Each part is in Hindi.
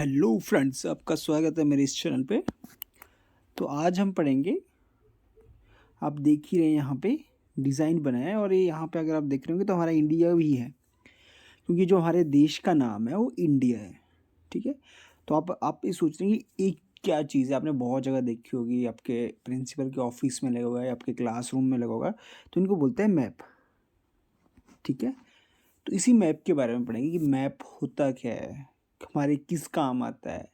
हेलो फ्रेंड्स, आपका स्वागत है मेरे इस चैनल पे। तो आज हम पढ़ेंगे, आप देख ही रहे हैं यहाँ पे डिज़ाइन बना है और ये यहाँ पे अगर आप देख रहे होंगे तो हमारा इंडिया भी है, क्योंकि जो हमारे देश का नाम है वो इंडिया है। ठीक है, तो आप ये सोच रहे हैं कि एक क्या चीज़ है, आपने बहुत जगह देखी होगी, आपके प्रिंसिपल के ऑफिस में लगा होगा या आपके क्लासरूम में लगा होगा, तो इनको बोलते हैं मैप। ठीक है, तो इसी मैप के बारे में पढ़ेंगे कि मैप होता क्या है, हमारे किस काम आता है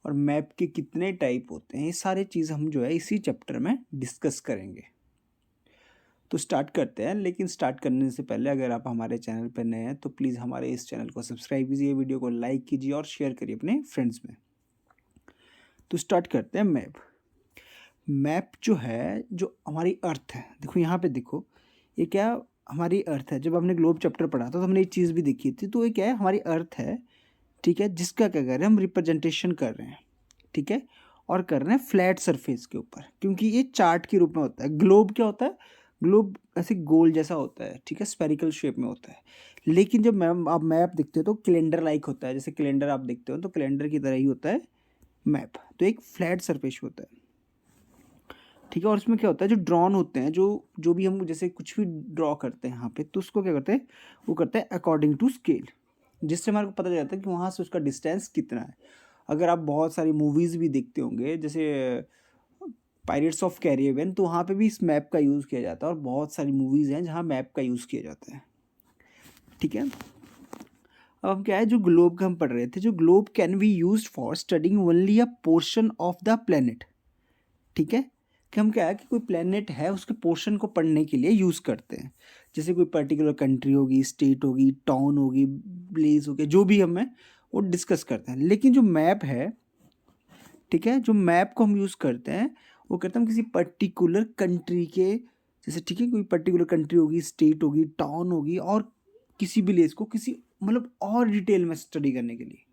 और मैप के कितने टाइप होते हैं। ये सारी चीज़ हम जो है इसी चैप्टर में डिस्कस करेंगे। तो स्टार्ट करते हैं, लेकिन स्टार्ट करने से पहले अगर आप हमारे चैनल पर नए हैं तो प्लीज़ हमारे इस चैनल को सब्सक्राइब कीजिए, वीडियो को लाइक कीजिए और शेयर करिए अपने फ्रेंड्स में। तो स्टार्ट करते हैं मैप। मैप जो है, जो हमारी अर्थ है, देखो यहाँ पे देखो, ये क्या हमारी अर्थ है। जब हमने ग्लोब चैप्टर पढ़ा था तो हमने एक चीज़ भी देखी थी, तो ये क्या है, हमारी अर्थ है। ठीक है, जिसका क्या कर रहे हैं हम, रिप्रेजेंटेशन कर रहे हैं। ठीक है, और कर रहे हैं फ्लैट सरफेस के ऊपर, क्योंकि ये चार्ट के रूप में होता है। ग्लोब क्या होता है, ग्लोब ऐसे गोल जैसा होता है। ठीक है, स्फेरिकल शेप में होता है। लेकिन जब मैम आप मैप देखते हो तो कैलेंडर लाइक होता है, जैसे कैलेंडर आप देखते हो तो कैलेंडर की तरह ही होता है मैप। तो एक फ्लैट सरफेस होता है। ठीक है, और उसमें क्या होता है, जो ड्रॉन होते हैं, जो जो भी हम जैसे कुछ भी ड्रॉ करते हैं यहाँ पे, तो उसको क्या करते हैं, वो करते हैं अकॉर्डिंग टू स्केल, जिससे हमारे को पता चल जाता है कि वहाँ से उसका डिस्टेंस कितना है। अगर आप बहुत सारी मूवीज़ भी देखते होंगे, जैसे पायरेट्स ऑफ कैरिबियन, तो वहाँ पे भी इस मैप का यूज़ किया जाता है, और बहुत सारी मूवीज़ हैं जहाँ मैप का यूज़ किया जाता है। ठीक है, अब हम क्या है, जो ग्लोब का हम पढ़ रहे थे, जो globe can be use for studying only a portion of the planet. ठीक है, कि हम क्या है कि कोई प्लेनेट है उसके पोर्शन को पढ़ने के लिए यूज़ करते हैं। जैसे कोई पर्टिकुलर कंट्री होगी, स्टेट होगी, टाउन होगी, प्लेस होगी, जो भी हमें वो डिस्कस करते हैं। लेकिन जो मैप है, ठीक है, जो मैप को हम यूज़ करते हैं, वो करते हैं हम किसी पर्टिकुलर कंट्री के, जैसे ठीक है, कोई पर्टिकुलर कंट्री होगी, स्टेट होगी, टाउन होगी, और किसी विलेज को किसी मतलब और डिटेल में स्टडी करने के लिए।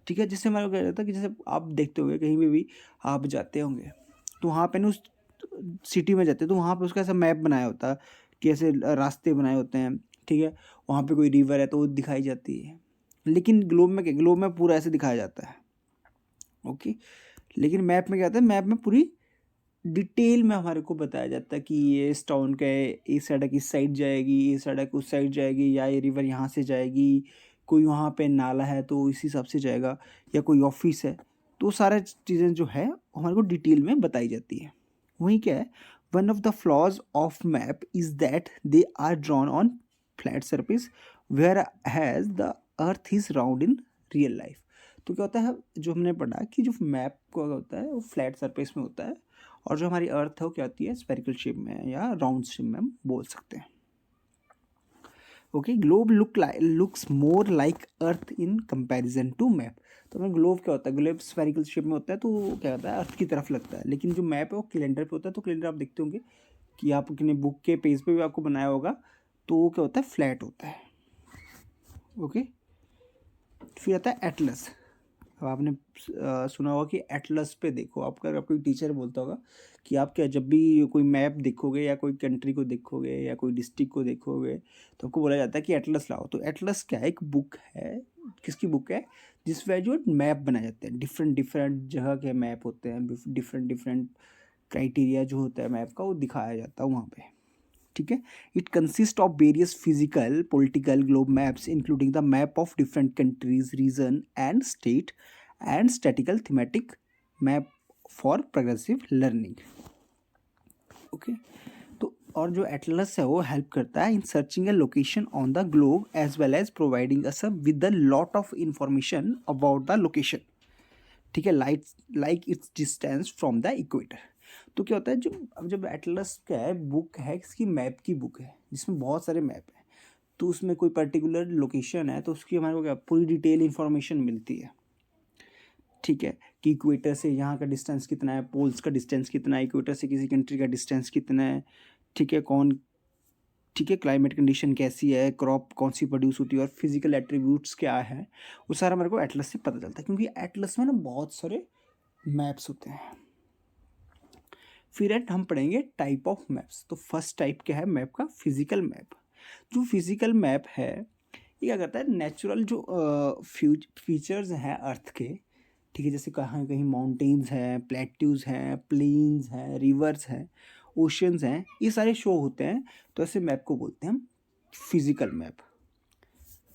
ठीक है, जिससे हमारा क्या रहता है कि जैसे आप देखते होंगे कहीं भी आप जाते होंगे, तो वहाँ पे ना उस सिटी में जाते हैं तो वहाँ पे उसका ऐसा मैप बनाया होता है कि ऐसे रास्ते बनाए होते हैं। ठीक है, वहाँ पे कोई रिवर है तो वो दिखाई जाती है। लेकिन ग्लोब में क्या, ग्लोब में पूरा ऐसे दिखाया जाता है। ओके, लेकिन मैप में क्या होता है, मैप में पूरी डिटेल में हमारे को बताया जाता है कि ये इस टाउन का है, ये सड़क इस साइड जाएगी, ये सड़क उस साइड जाएगी, या ये रिवर यहाँ से जाएगी, कोई वहाँ पे नाला है तो इस हिसाब से जाएगा, या कोई ऑफिस है, तो सारा चीज़ें जो है हमारे को डिटेल में बताई जाती है। वहीं क्या है, one of the flaws of map is that they are drawn on flat surface whereas the earth is round in real life. तो क्या होता है, जो हमने पढ़ा कि जो मैप को होता है वो फ्लैट सरफेस में होता है, और जो हमारी अर्थ है वो क्या होती है, स्फेरिकल शेप में या राउंड शेप में हम बोल सकते हैं। Okay, globe looks more like earth in comparison to map. तो हमें ग्लोब क्या होता है, ग्लोब स्फेरिकल शेप में होता है तो वो क्या होता है, अर्थ की तरफ लगता है। लेकिन जो मैप है वो कैलेंडर पे होता है, तो कैलेंडर आप देखते होंगे कि आप अपने बुक के पेज पे भी आपको बनाया होगा, तो वो क्या होता है, फ्लैट होता है। ओके, फिर आता है एटलस। अब आपने सुना होगा कि एटलस पे देखो, आपका कोई टीचर बोलता होगा कि आप क्या, जब भी कोई मैप देखोगे या कोई कंट्री को देखोगे या कोई डिस्ट्रिक्ट को देखोगे, तो आपको बोला जाता है कि एटलस लाओ। तो एटलस क्या है, एक बुक है। किसकी बुक है, जिसमें जो मैप बनाए जाते हैं, डिफरेंट डिफरेंट जगह के मैप होते हैं, डिफरेंट डिफरेंट क्राइटेरिया जो होता है मैप का, वो दिखाया जाता है वहाँ पे। ठीक है, it consist of various physical political globe maps including the map of different countries, region and state, and statistical thematic map for progressive learning. Okay, तो और जो एटलस है वो हेल्प करता है in searching a location on the globe as well as providing us with the lot of information about the location. ठीक है, like its distance from the equator. तो क्या होता है, जो अब जब एटलस क्या है, बुक है, इसकी मैप की बुक है जिसमें बहुत सारे मैप हैं, तो उसमें कोई पर्टिकुलर लोकेशन है तो उसकी हमारे को क्या पूरी डिटेल इन्फॉर्मेशन मिलती है। ठीक है, कि इक्वेटर से यहाँ का डिस्टेंस कितना है, पोल्स का डिस्टेंस कितना है, इक्वेटर से किसी कंट्री का डिस्टेंस कितना है। ठीक है, ठीक है, क्लाइमेट कंडीशन कैसी है, क्रॉप कौन सी प्रोड्यूस होती है, और फिजिकल एट्रीब्यूट्स क्या है, वो सारा मेरे को एटलस से पता चलता है, क्योंकि एटलस में ना बहुत सारे मैप्स होते हैं। फिर हम पढ़ेंगे टाइप ऑफ मैप्स। तो फर्स्ट टाइप क्या है मैप का, फिजिकल मैप। जो फिजिकल मैप है ये क्या करता है, नेचुरल जो फीचर्स हैं अर्थ के, ठीक है, जैसे कहाँ कहीं माउंटेन्स हैं, प्लेट्यूज हैं, प्लेन्स हैं, रिवर्स हैं, ओशंस हैं, ये सारे शो होते हैं। तो ऐसे मैप को बोलते हैं हम फिजिकल मैप।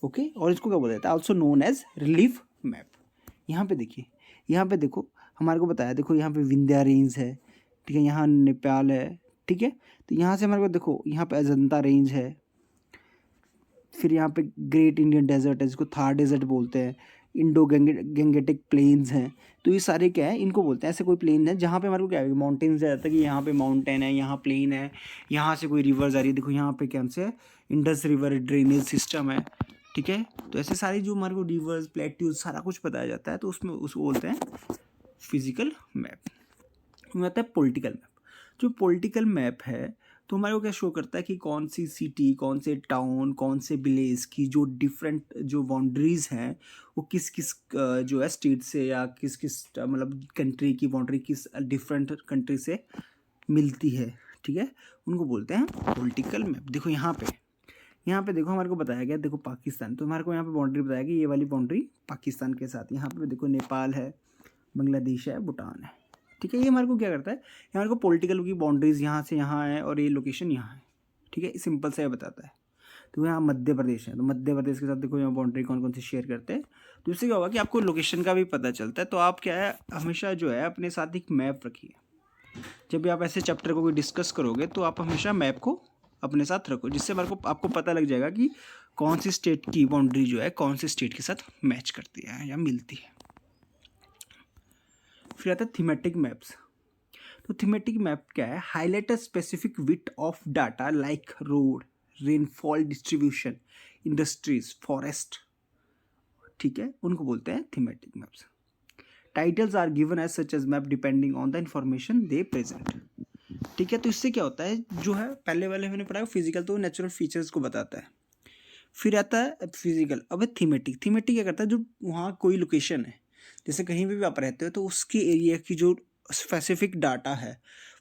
ओके, और इसको क्या बोला जाता है, also known as relief map. यहाँ पे देखिए, यहाँ पे देखो हमारे को बताया, देखो यहाँ पे विंध्या रेंज है, ठीक है, यहाँ नेपाल है, ठीक है। तो यहाँ से हमारे को देखो, यहाँ पे अजंता रेंज है, फिर यहाँ पे ग्रेट इंडियन डेजर्ट है जिसको थार डेजर्ट बोलते हैं, इंडो गंगेटिक प्लेन्स हैं। तो ये सारे क्या है, इनको बोलते हैं, ऐसे कोई प्लेन है जहाँ पे हमारे को क्या है, माउंटेन्स रहता है कि यहाँ पे माउंटेन है, यहाँ प्लेन है, यहाँ से कोई रिवर्स आ रही है, देखो यहाँ पे क्या से इंडस रिवर ड्रेनेज सिस्टम है, ठीक है। तो ऐसे सारी जो हमारे को रिवर्स, प्लेट्यूज, सारा कुछ बताया जाता है, तो उसमें उसको बोलते हैं फिजिकल मैप। आता है पॉलिटिकल मैप। जो पॉलिटिकल मैप है तो हमारे को क्या शो करता है कि कौन सी सिटी, कौन से टाउन, कौन से विलेज की जो डिफरेंट जो बाउंड्रीज हैं वो किस किस जो है स्टेट से या किस किस मतलब कंट्री की बाउंड्री किस डिफरेंट कंट्री से मिलती है, ठीक है, उनको बोलते हैं पॉलिटिकल मैप। देखो यहाँ पे देखो हमारे को बताया गया, देखो पाकिस्तान, तो हमारे को यहाँ पे बाउंड्री बताया गया, ये वाली बाउंड्री पाकिस्तान के साथ, यहाँ पे देखो नेपाल है, बांग्लादेश है, भूटान है, ठीक है। ये हमारे को क्या करता है, ये हमारे को पॉलिटिकल की बाउंड्रीज यहाँ से यहाँ है और ये लोकेशन यहाँ है, ठीक है, सिंपल सा ये बताता है। तो यहाँ मध्य प्रदेश है, तो मध्य प्रदेश के साथ देखो यहाँ बाउंड्री कौन कौन सी शेयर करते हैं। तो इससे क्या होगा कि आपको लोकेशन का भी पता चलता है। तो आप क्या है, हमेशा जो है अपने साथ एक मैप रखिए। जब भी आप ऐसे चैप्टर को कोई डिस्कस करोगे तो आप हमेशा मैप को अपने साथ रखो, जिससे हमारे को आपको पता लग जाएगा कि कौन सी स्टेट की बाउंड्री जो है कौन सी स्टेट के साथ मैच करती है या मिलती है। फिर आता है थीमेटिक मैप्स। तो थीमेटिक मैप क्या है, highlight a specific bit of data like road, rainfall distribution, industries, forest, ठीक है, उनको बोलते हैं thematic maps. Titles are given as such as map depending on the information they present, ठीक है। तो इससे क्या होता है, जो है पहले वाले मैंने पढ़ा फिजिकल तो नेचुरल फीचर्स को बताता है, फिर आता है फिजिकल। अब थीमेटिक, थीमेटिक क्या करता है, जो वहाँ कोई लोकेशन है, जैसे कहीं भी आप रहते हो तो उसके एरिया की जो स्पेसिफिक डाटा है,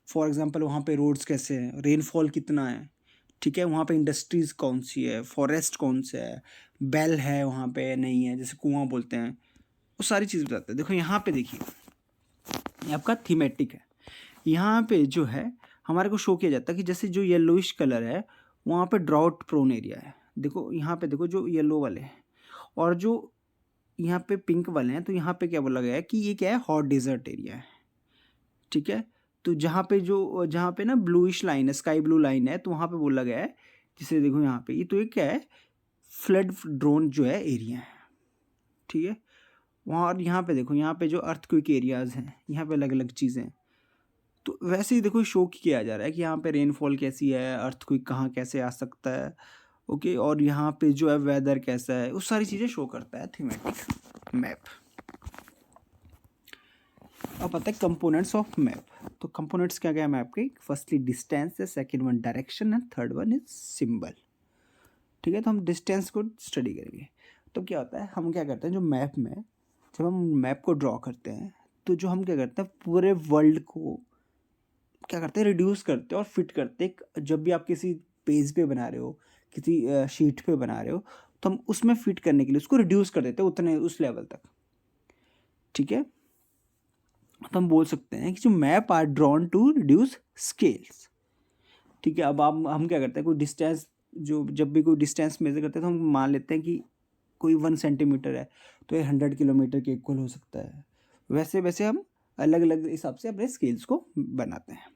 फॉर एग्जांपल वहाँ पे रोड्स कैसे हैं, रेनफॉल कितना है, ठीक है, वहाँ पे इंडस्ट्रीज़ कौन सी है, फॉरेस्ट कौन सा है, बेल है वहाँ पे नहीं है, जैसे कुआं बोलते हैं, वो सारी चीज़ बताते हैं। देखो यहाँ पे देखिए, ये आपका थीमेटिक है। यहाँ पे जो है हमारे को शो किया जाता है कि जैसे जो येलोइश कलर है वहाँ पे ड्राउट प्रोन एरिया है। देखो यहाँ पे देखो जो येलो वाले हैं और जो यहाँ पे पिंक वाले हैं, तो यहाँ पे क्या बोला गया है कि ये क्या है, हॉट डेजर्ट एरिया है, ठीक है। तो जहाँ पे ना ब्लूइश लाइन है, स्काई ब्लू लाइन है, तो वहाँ पे बोला गया है, जिसे देखो यहाँ पे ये तो ये क्या है, फ्लड ड्रोन जो है एरिया है, ठीक है। वहाँ और यहाँ पे देखो, यहाँ पे जो अर्थक्वेक एरियाज़ हैं, यहाँ पे अलग अलग चीज़ें हैं। तो वैसे ही देखो शो किया जा रहा है कि यहाँ पे रेनफॉल कैसी है, अर्थक्वेक कहाँ कैसे आ सकता है, ओके, और यहाँ पे जो है वेदर कैसा है, वो सारी चीज़ें शो करता है थीमेटिक मैप। अब आता है कंपोनेंट्स ऑफ मैप। तो कंपोनेंट्स क्या क्या है मैप के, फर्स्टली डिस्टेंस है, सेकंड वन डायरेक्शन है, थर्ड वन इज सिंबल, ठीक है। तो हम डिस्टेंस को स्टडी करेंगे। तो क्या होता है, हम क्या करते हैं, जो मैप में जब हम मैप को ड्रॉ करते हैं तो जो हम क्या करते हैं, पूरे वर्ल्ड को क्या करते हैं, रिड्यूस करते हैं और फिट करते हैं। जब भी आप किसी पेज पे बना रहे हो, किसी शीट पे बना रहे हो, तो हम उसमें फिट करने के लिए उसको रिड्यूस कर देते हैं उतने उस लेवल तक, ठीक है। तो हम बोल सकते हैं कि जो map are drawn to reduce scales, ठीक है। अब आप हम क्या करते हैं, कोई डिस्टेंस, जो जब भी कोई डिस्टेंस मेजर करते हैं तो हम मान लेते हैं कि कोई 1 सेंटीमीटर है तो ये 100 किलोमीटर के इक्वल हो सकता है। वैसे वैसे हम अलग अलग हिसाब से अपने स्केल्स को बनाते हैं।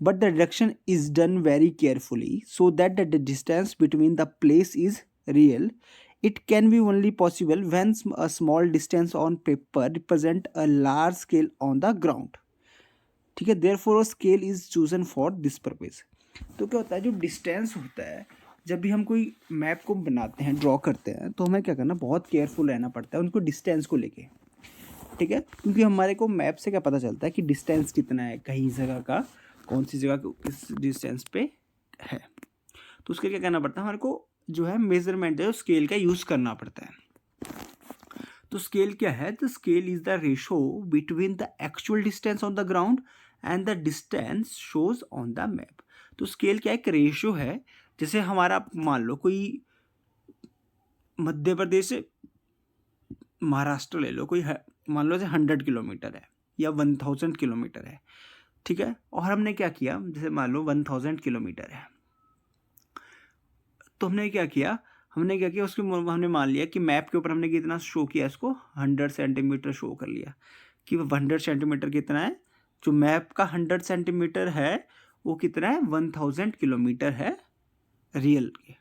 But the deduction is done very carefully so that the distance between the place is real. It can be only possible when a small distance on paper represent a large scale on the ground. ठीक है, therefore a scale is chosen for this purpose. तो क्या होता है, जो डिस्टेंस होता है, जब भी हम कोई मैप को बनाते हैं, ड्रॉ करते हैं, तो हमें क्या करना, बहुत केयरफुल रहना पड़ता है उनको डिस्टेंस को लेके, ठीक है। क्योंकि हमारे को मैप से क्या पता चलता है कि डिस्टेंस कितना है, कहीं जगह का, कौन सी जगह किस डिस्टेंस पे है। तो उसके क्या करना पड़ता है, हमारे को जो है मेजरमेंट है स्केल का यूज़ करना पड़ता है। तो स्केल क्या है, the scale is the ratio between the actual distance on the ground and the distance shows on the map. तो स्केल क्या, एक रेशो है। जैसे हमारा मान लो कोई मध्य प्रदेश से महाराष्ट्र ले लो, कोई मान लो जैसे 100 किलोमीटर है या 1000 किलोमीटर है, ठीक है। और हमने क्या किया, जैसे मान लो 1000 किलोमीटर है, तो हमने क्या किया उसके हमने मान लिया कि मैप के ऊपर हमने कितना शो किया, इसको 100 सेंटीमीटर शो कर लिया कि वो 100 सेंटीमीटर कितना है। जो मैप का 100 सेंटीमीटर है वो कितना है, 1000 किलोमीटर है रियल के।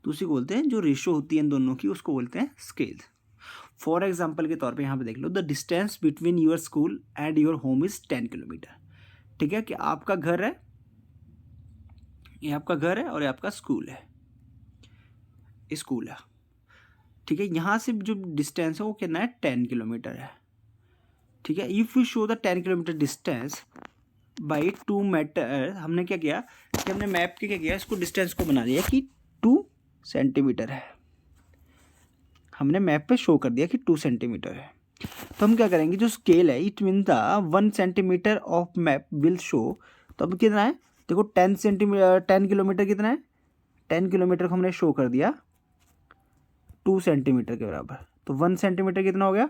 तो उसी को बोलते हैं, जो रेशो होती है इन दोनों की उसको बोलते हैं स्केल। फॉर एग्जाम्पल के तौर पे यहाँ पे देख लो, the distance between your school and your home is 10 kilometre. ठीक है, कि आपका घर है, ये आपका घर है और ये आपका स्कूल है, ठीक है। यहाँ से जो डिस्टेंस है वो कितना है, 10 किलोमीटर है, ठीक है। If you show the 10 kilometre distance by 2 metre, हमने क्या किया कि हमने मैप के क्या किया, इसको डिस्टेंस को बना दिया कि 2 सेंटीमीटर है, हमने मैप पे शो कर दिया कि 2 सेंटीमीटर है। तो हम क्या करेंगे, जो स्केल है it mean the 1 centimetre of map will show. तो अब कितना है, देखो 10 किलोमीटर कितना है, 10 किलोमीटर को हमने शो कर दिया 2 सेंटीमीटर के बराबर, तो 1 सेंटीमीटर कितना हो गया,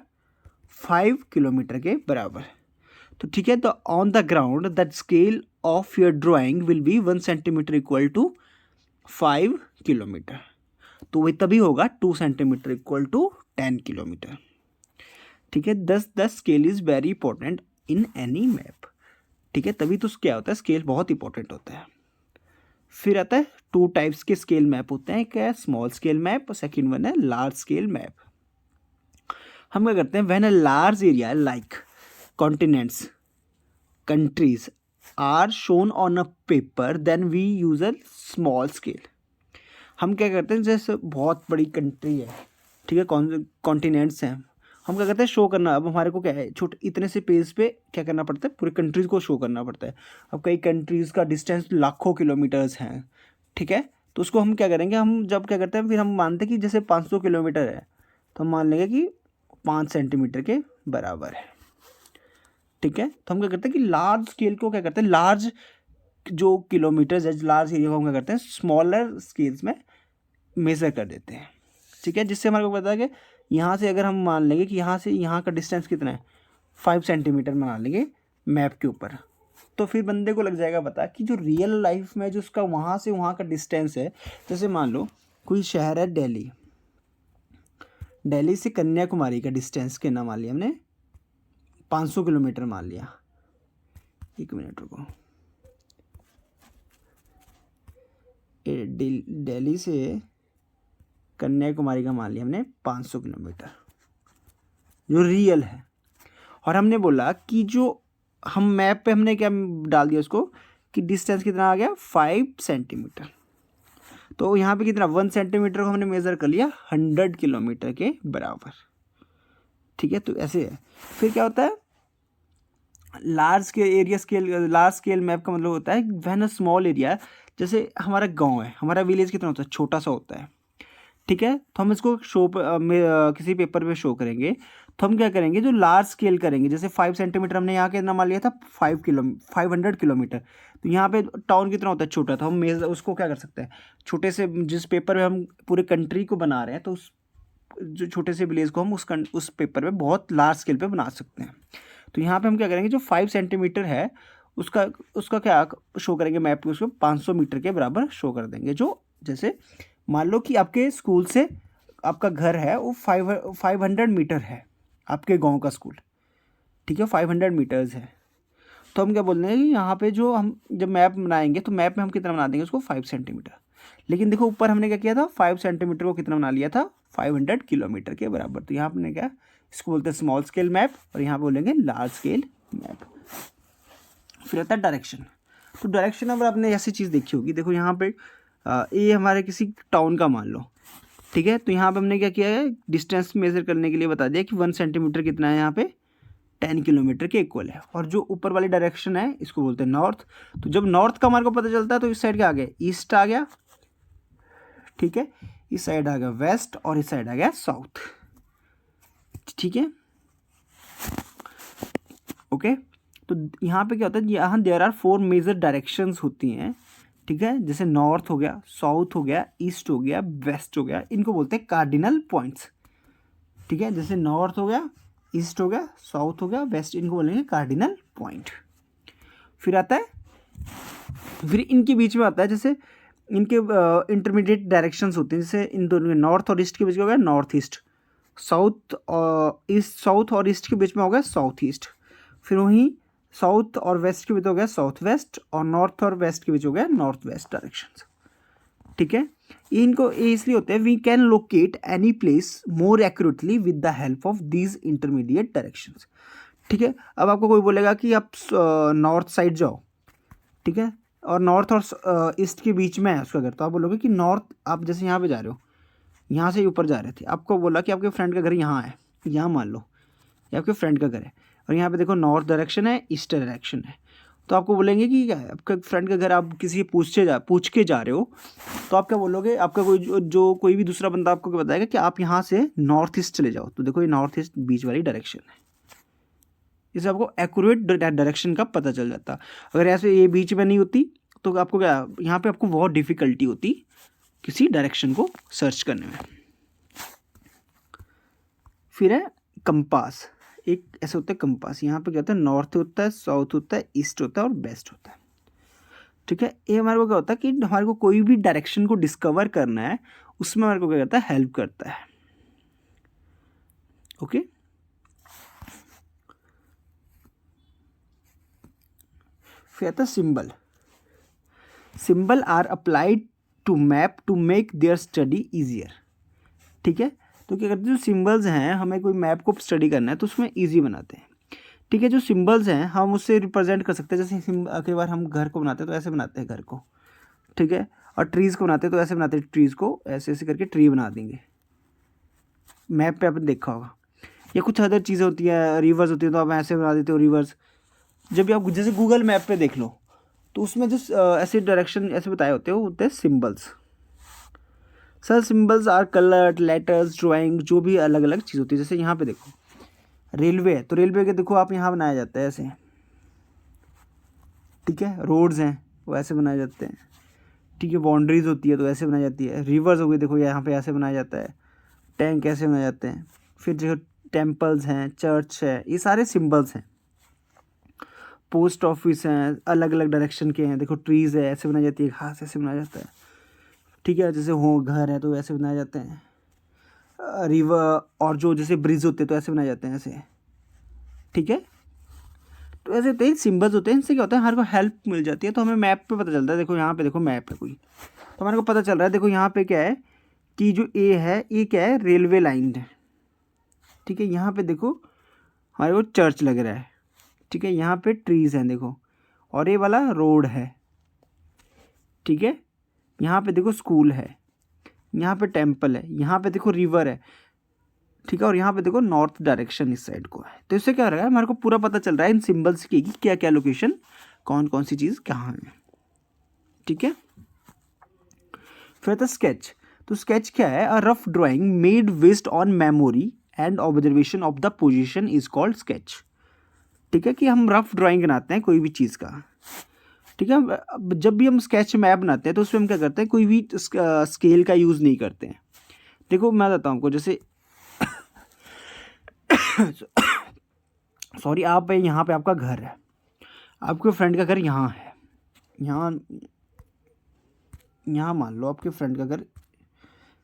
5 किलोमीटर के बराबर। तो ठीक है, तो on the ground that scale of your drawing will be 1 centimetre equal to 5 kilometre. तो वही तभी होगा 2 सेंटीमीटर इक्वल टू 10 किलोमीटर, ठीक है। The scale is very important in any map, ठीक है। तभी तो क्या होता है, स्केल बहुत इंपॉर्टेंट होता है। फिर आता है 2 टाइप्स के स्केल मैप होते हैं, एक है स्मॉल स्केल मैप और सेकंड वन है लार्ज स्केल मैप। हम क्या करते हैं, when a large area like continents, countries are shown on a paper then we use a small scale. हम क्या करते हैं, जैसे बहुत बड़ी कंट्री है, ठीक है, कॉन्टिनेंट्स हैं, हम क्या करते हैं शो करना। अब हमारे को क्या है, छोटे इतने से पेज पे क्या करना पड़ता है, पूरे कंट्रीज़ को शो करना पड़ता है। अब कई कंट्रीज़ का डिस्टेंस लाखों किलोमीटर्स हैं, ठीक है। तो उसको हम क्या करेंगे, हम जब क्या करते हैं, फिर हम मानते हैं कि जैसे 500 किलोमीटर है, तो हम मान लेंगे कि 5 सेंटीमीटर के बराबर है, ठीक है। तो हम क्या करते हैं कि लार्ज स्केल को क्या करते हैं, लार्ज जो किलोमीटर्स है, लार्ज एरिया को हम क्या करते हैं स्मॉलर स्केल्स में मेज़र कर देते हैं, ठीक है। जिससे हमारे को पता है कि यहाँ से अगर हम मान लेंगे कि यहाँ से यहाँ का डिस्टेंस कितना है, 5 सेंटीमीटर मान लेंगे मैप के ऊपर, तो फिर बंदे को लग जाएगा पता कि जो रियल लाइफ में जो उसका वहाँ से वहाँ का डिस्टेंस है, जैसे मान लो कोई शहर है दिल्ली, दिल्ली से कन्याकुमारी का डिस्टेंस कितना मान लिया हमने, 500 किलोमीटर मान लिया। 1 मिनट रुको, दिल्ली से कन्याकुमारी का मान लिया हमने 500 किलोमीटर जो रियल है। और हमने बोला कि जो हम मैप पे हमने क्या डाल दिया उसको कि डिस्टेंस कितना आ गया, 5 सेंटीमीटर। तो यहाँ पे कितना, 1 सेंटीमीटर को हमने मेज़र कर लिया 100 किलोमीटर के बराबर, ठीक है। तो ऐसे है। फिर क्या होता है, लार्ज स्केल मैप का मतलब होता है व्हेन अ स्मॉल एरिया, जैसे हमारा गांव है, हमारा विलेज कितना होता है, छोटा सा होता है, ठीक है। तो हम इसको किसी पेपर पे शो करेंगे, तो हम क्या करेंगे, जो लार्ज स्केल करेंगे, जैसे 5 सेंटीमीटर हमने यहाँ कितना मान लिया था, 500 किलोमीटर। तो यहाँ पे टाउन कितना होता है, छोटा, तो हम उसको क्या कर सकते हैं, छोटे से जिस पेपर में हम पूरे कंट्री को बना रहे हैं, तो उस जो छोटे से विलेज को हम उस पेपर में बहुत लार्ज स्केल पे बना सकते हैं। तो यहाँ पे हम क्या करेंगे, जो 5 सेंटीमीटर है उसका क्या शो करेंगे मैप पे, उसको 500 मीटर के बराबर शो कर देंगे। जो जैसे मान लो कि आपके स्कूल से आपका घर है वो 500 मीटर है, आपके गांव का स्कूल, ठीक है, 500 मीटर्स है। तो हम क्या बोल रहे हैं कि यहाँ पे जो हम जब मैप बनाएंगे तो मैप में हम कितना बना देंगे उसको, 5 सेंटीमीटर। लेकिन देखो ऊपर हमने क्या किया था, 5 सेंटीमीटर को कितना बना लिया था, 500 किलोमीटर के बराबर। तो यहाँ हमने क्या, इसको बोलते हैं स्मॉल स्केल मैप, और यहाँ बोलेंगे लार्ज स्केल मैप। फिर आता है डायरेक्शन। तो डायरेक्शन अगर आपने ऐसी चीज़ देखी होगी, देखो यहाँ पे ये हमारे किसी टाउन का मान लो, ठीक है। तो यहाँ पे हमने क्या किया है, डिस्टेंस मेजर करने के लिए बता दिया कि 1 सेंटीमीटर कितना है, यहाँ पे 10 किलोमीटर के इक्वल है। और जो ऊपर वाली डायरेक्शन है इसको बोलते हैं नॉर्थ। तो जब नॉर्थ का हमारे को पता चलता है तो इस साइड क्या आ गया, ईस्ट आ गया, ठीक है, इस साइड आ गया वेस्ट, और इस साइड आ गया साउथ, ठीक है, ओके। तो यहाँ पे क्या होता है, यहाँ देयर आर 4 मेजर डायरेक्शंस होती हैं, ठीक है। जैसे नॉर्थ हो गया, साउथ हो गया, ईस्ट हो गया, वेस्ट हो गया, इनको बोलते हैं कार्डिनल पॉइंट्स, ठीक है, जैसे नॉर्थ हो गया, ईस्ट हो गया, साउथ हो गया, वेस्ट, इनको बोलेंगे कार्डिनल पॉइंट। फिर आता है, फिर इनके बीच में आता है जैसे इनके इंटरमीडिएट डायरेक्शंस होते हैं, जैसे इन दोनों नॉर्थ और ईस्ट के बीच में हो गया नॉर्थ ईस्ट, साउथ और ईस्ट, साउथ और ईस्ट के बीच में हो गया साउथ ईस्ट, फिर वहीं साउथ और वेस्ट के बीच हो गया साउथ वेस्ट, और नॉर्थ और वेस्ट के बीच हो गया नॉर्थ वेस्ट डायरेक्शंस। ठीक है, इनको ये इसलिए होते हैं, we can locate any place more accurately with the help of these intermediate directions. ठीक है, अब आपको कोई बोलेगा कि आप नॉर्थ साइड जाओ, ठीक है, और नॉर्थ और ईस्ट के बीच में है उसका घर, तो आप बोलोगे कि नॉर्थ, आप जैसे यहाँ पे जा रहे हो, यहाँ से ऊपर जा रहे थे, आपको बोला कि आपके फ्रेंड का घर यहाँ है, यहाँ मान लो ये आपके फ्रेंड का घर है, और यहाँ पे देखो नॉर्थ डायरेक्शन है, ईस्ट डायरेक्शन है, तो आपको बोलेंगे कि आपका फ्रेंड का घर, आप किसी पूछ के जा रहे हो, तो आप क्या बोलोगे, आपका कोई भी दूसरा बंदा आपको क्या बताएगा कि आप यहाँ से नॉर्थ ईस्ट चले जाओ, तो देखो ये नॉर्थ ईस्ट बीच वाली डायरेक्शन है, इससे आपको एक्यूरेट डायरेक्शन का पता चल जाता। अगर ऐसे ये बीच में नहीं होती तो आपको क्या, यहाँ पे आपको बहुत डिफिकल्टी होती किसी डायरेक्शन को सर्च करने में। फिर है कंपास, एक ऐसे होता है कंपास, यहाँ पे क्या होता है, नॉर्थ होता है, साउथ होता है, ईस्ट होता है और वेस्ट होता है। ठीक है, ये हमारे को क्या होता है कि हमारे को कोई भी डायरेक्शन को डिस्कवर करना है, उसमें हमारे को क्या करता है, हेल्प करता है। ओके, फिर आता है symbol. Symbol are applied to map to make their study easier. ठीक है, तो क्या करते हैं, जो सिंबल्स हैं, हमें कोई मैप को स्टडी करना है तो उसमें ईजी बनाते हैं। ठीक है, जो सिंबल्स हैं हम उससे रिप्रेजेंट कर सकते हैं, जैसे कई बार हम घर को बनाते हैं तो ऐसे बनाते हैं घर को, ठीक है, और ट्रीज़ को बनाते हैं तो ऐसे बनाते हैं, ट्रीज़ को ऐसे ऐसे करके ट्री बना देंगे, मैप पे आपने देखा होगा। या कुछ अदर चीज़ें होती हैं, रिवर्स होती हैं तो आप ऐसे बना देते हो रिवर्स। जब भी आप जैसे गूगल मैप पे देख लो तो उसमें जो ऐसे डायरेक्शन ऐसे बताए होते हैं वो होते हैं symbols. Sir symbols are colour, letters, drawing, जो भी अलग अलग चीज़ होती है। जैसे यहाँ पे देखो रेलवे है, तो रेलवे के देखो आप यहाँ बनाया जाता है ऐसे, ठीक है, रोड्स हैं वो ऐसे बनाए जाते हैं, ठीक है, बाउंड्रीज होती है तो ऐसे बनाई जाती है, रिवर्स हो गई देखो यहाँ पे ऐसे बनाया जाता है, टैंक ऐसे बनाए जाते हैं, फिर जो टेम्पल्स हैं, चर्च है, ये सारे सिम्बल्स हैं। पोस्ट ऑफिस हैं, अलग अलग डायरेक्शन के हैं, देखो ट्रीज़ है ऐसे बनाई जाती है, घास ऐसे बनाया जाता है, ठीक है, जैसे हो घर है तो ऐसे बनाए जाते हैं, रिवर और जो जैसे ब्रिज होते हैं तो ऐसे बनाए जाते हैं ऐसे, ठीक है, तो ऐसे होते हैं सिम्बल्स होते हैं। इनसे क्या होता है, हमारे को हेल्प मिल जाती है, तो हमें मैप पे पता चलता है। देखो यहाँ पे देखो मैप है कोई, तो हमारे को पता चल रहा है, देखो यहाँ पे क्या है कि जो ए है ये क्या है, रेलवे लाइन है, ठीक है, यहाँ पे देखो हमारे को चर्च लग रहा है, ठीक है, यहाँ पे ट्रीज़ हैं देखो, और ये वाला रोड है, ठीक है, यहाँ पे देखो स्कूल है, यहाँ पे टेम्पल है, यहाँ पे देखो रिवर है, ठीक है, और यहाँ पे देखो नॉर्थ डायरेक्शन इस साइड को है। तो इससे क्या हो रहा है, हमारे को पूरा पता चल रहा है इन सिंबल्स की कि क्या क्या लोकेशन, कौन कौन सी चीज़ कहाँ है। ठीक है, फिर था स्केच। तो स्केच क्या है, a rough drawing made based on memory and observation of the position is called sketch. ठीक है, कि हम रफ ड्राइंग बनाते हैं कोई भी चीज़ का, ठीक है, जब भी हम स्केच मैप बनाते हैं तो उसमें हम क्या करते हैं, कोई भी स्केल का यूज़ नहीं करते हैं। देखो मैं बताता हूँ आपको, जैसे सॉरी, आप यहाँ पे आपका घर है, आपके फ्रेंड का घर यहाँ है, यहाँ मान लो आपके फ्रेंड का घर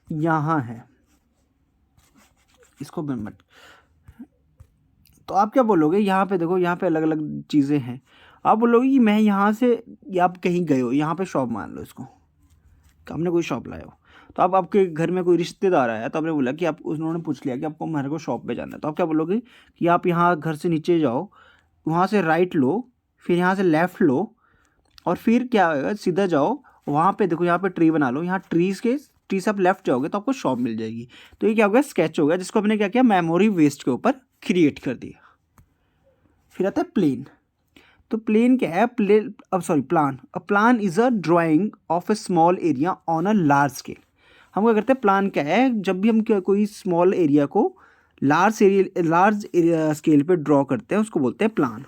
यहाँ है, इसको मत, तो आप क्या बोलोगे, यहाँ पे देखो यहाँ पे अलग अलग चीज़ें हैं, आप बोलोगे कि मैं यहाँ से, या आप कहीं गए हो, यहाँ पे शॉप मान लो इसको, हमने कोई शॉप लाया हो, तो आप आपके घर में कोई रिश्तेदार आया तो आपने बोला कि आप, उन्होंने पूछ लिया कि आपको हमारे को शॉप पे जाना है, तो आप क्या बोलोगे कि आप यहाँ घर से नीचे जाओ, वहाँ से राइट लो, फिर यहाँ से लेफ़्ट लो, और फिर क्या होगा, सीधा जाओ, वहाँ पे देखो यहाँ पे ट्री बना लो, यहाँ ट्री से आप लेफ्ट जाओगे तो आपको शॉप मिल जाएगी। तो ये क्या होगा, स्केच हो गया, जिसको हमने क्या किया, मेमोरी वेस्ट के ऊपर क्रिएट कर दिया। फिर आता है प्लेन। तो प्लेन क्या है, plan. A plan is a drying of A small area on a large scale. हम क्या करते हैं, प्लान क्या है, जब भी हम कोई स्मॉल एरिया को लार्ज स्केल पे ड्रॉ करते हैं उसको बोलते हैं plan.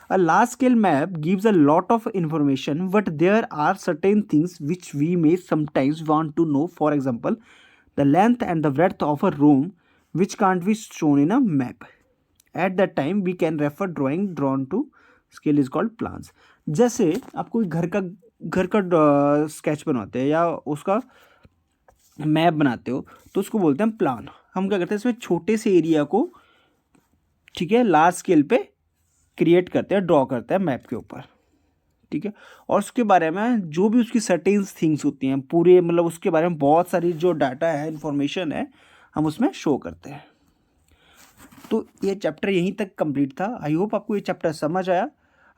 A large scale map gives a lot of information, but there are certain things which we may sometimes want to know. For example, the length and the breadth of a room which can't be shown in a map. At that time we can refer drawing drawn to scale is called plans. जैसे आप कोई घर का स्केच बनाते हैं या उसका मैप बनाते हो तो उसको बोलते हैं प्लान. हम क्या करते हैं, इसमें छोटे से एरिया को, ठीक है, लार्ज स्केल पे क्रिएट करते हैं, ड्रॉ करते हैं मैप के ऊपर, ठीक है. और उसके बारे में जो भी उसकी सर्टेन थिंग्स होती हैं पूरे, मतलब उसके बारे में बहुत सारी जो डाटा है, इन्फॉर्मेशन है, हम उसमें शो करते हैं. तो ये चैप्टर यहीं तक कंप्लीट था. आई होप आपको ये चैप्टर समझ आया.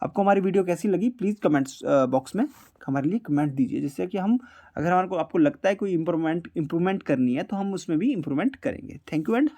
आपको हमारी वीडियो कैसी लगी प्लीज़ कमेंट्स बॉक्स में हमारे लिए कमेंट दीजिए, जिससे कि हम, अगर हमारे को आपको लगता है कोई इम्प्रूवमेंट करनी है तो हम उसमें भी इम्प्रूवमेंट करेंगे. Thank you and